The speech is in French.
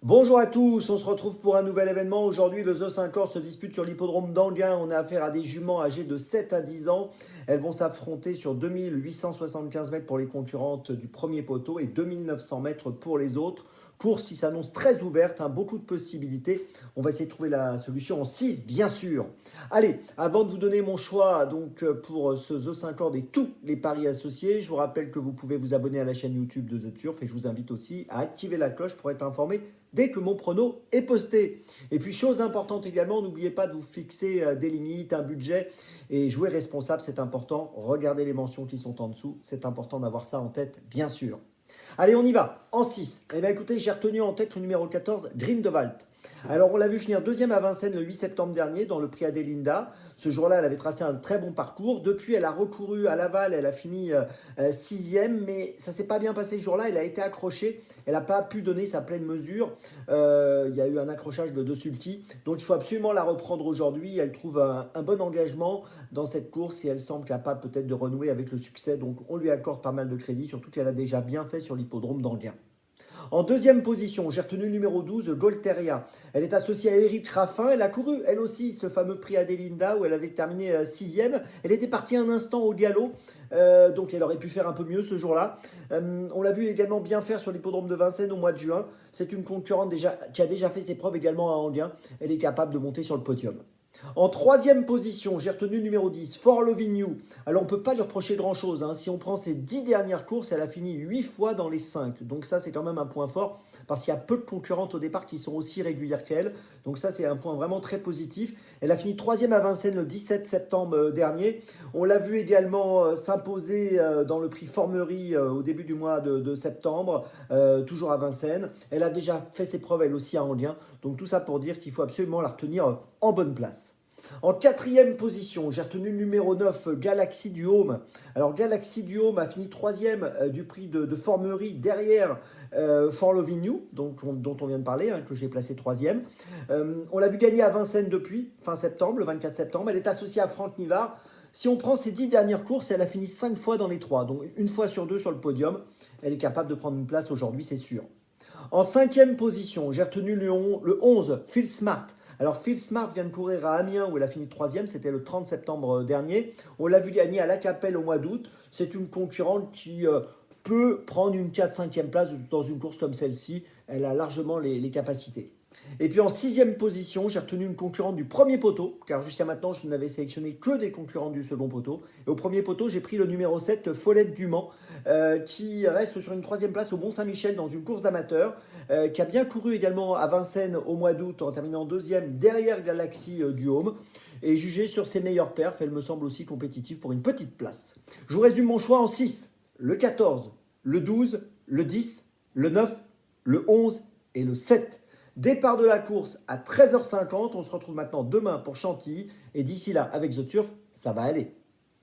Bonjour à tous, on se retrouve pour un nouvel événement. Aujourd'hui, le The 50 se dispute sur l'hippodrome d'Anguin. On a affaire à des juments âgées de 7 à 10 ans. Elles vont s'affronter sur 2875 mètres pour les concurrentes du premier poteau et 2900 mètres pour les autres. Course qui s'annonce très ouverte, beaucoup de possibilités. On va essayer de trouver la solution en 6, bien sûr. Allez, avant de vous donner mon choix pour ce The 50 et tous les paris associés, je vous rappelle que vous pouvez vous abonner à la chaîne YouTube de The Turf et je vous invite aussi à activer la cloche pour être informé dès que mon prono est posté. Et puis, chose importante également, n'oubliez pas de vous fixer des limites, un budget et jouer responsable, c'est important. Regardez les mentions qui sont en dessous, c'est important d'avoir ça en tête, bien sûr. Allez, on y va. En 6. Eh bien, écoutez, j'ai retenu en tête le numéro 14, Grindelwald. Alors, on l'a vu finir deuxième à Vincennes le 8 septembre dernier dans le prix Adelinda. Ce jour-là, elle avait tracé un très bon parcours. Depuis, elle a recouru à Laval. Elle a fini sixième, mais ça ne s'est pas bien passé ce jour-là. Elle a été accrochée. Elle n'a pas pu donner sa pleine mesure. Il y a eu un accrochage de deux sulky. Donc, il faut absolument la reprendre aujourd'hui. Elle trouve un bon engagement dans cette course et elle semble capable peut-être de renouer avec le succès. Donc, on lui accorde pas mal de crédit, surtout qu'elle a déjà bien fait sur l'hippodrome d'Anguin. En deuxième position, j'ai retenu le numéro 12, Golteria. Elle est associée à Eric Raffin. Elle a couru, elle aussi, ce fameux prix Adelinda où elle avait terminé sixième. Elle était partie un instant au galop, donc elle aurait pu faire un peu mieux ce jour-là. On l'a vu également bien faire sur l'hippodrome de Vincennes au mois de juin. C'est une concurrente qui a déjà fait ses preuves également à Anguin. Elle est capable de monter sur le podium. En troisième position, j'ai retenu le numéro 10, For Loving You. Alors, on ne peut pas lui reprocher grand-chose. Si on prend ses 10 dernières courses, elle a fini 8 fois dans les 5. Donc ça, c'est quand même un point fort parce qu'il y a peu de concurrentes au départ qui sont aussi régulières qu'elle. Donc ça, c'est un point vraiment très positif. Elle a fini troisième à Vincennes le 17 septembre dernier. On l'a vu également s'imposer dans le prix Formerie au début du mois de septembre, toujours à Vincennes. Elle a déjà fait ses preuves, elle aussi, à Anguin. Donc tout ça pour dire qu'il faut absolument la retenir en bonne place. En quatrième position, j'ai retenu le numéro 9, Galaxy du Home. Alors Galaxy du Home a fini troisième du prix de Formerie derrière For Loving You, dont on vient de parler, que j'ai placé troisième. On l'a vu gagner à Vincennes depuis fin septembre, le 24 septembre. Elle est associée à Franck Nivard. Si on prend ses 10 dernières courses, elle a fini 5 fois dans les 3, donc une fois sur 2 sur le podium. Elle est capable de prendre une place aujourd'hui, c'est sûr. En cinquième position, j'ai retenu le 11, Phil Smart. Alors Phil Smart vient de courir à Amiens où elle a fini troisième, c'était le 30 septembre dernier. On l'a vu gagner à La Capelle au mois d'août. C'est une concurrente qui peut prendre une 4-5e place dans une course comme celle-ci. Elle a largement les capacités. Et puis en sixième position, j'ai retenu une concurrente du premier poteau, car jusqu'à maintenant, je n'avais sélectionné que des concurrentes du second poteau. Et au premier poteau, j'ai pris le numéro 7, Follette Dumont, qui reste sur une troisième place au Mont-Saint-Michel dans une course d'amateurs, qui a bien couru également à Vincennes au mois d'août en terminant deuxième derrière Galaxy du Home. Et jugée sur ses meilleures perfs, elle me semble aussi compétitive pour une petite place. Je vous résume mon choix en 6, le 14, le 12, le 10, le 9, le 11 et le 7. Départ de la course à 13h50. On se retrouve maintenant demain pour Chantilly. Et d'ici là, avec The Turf, ça va aller.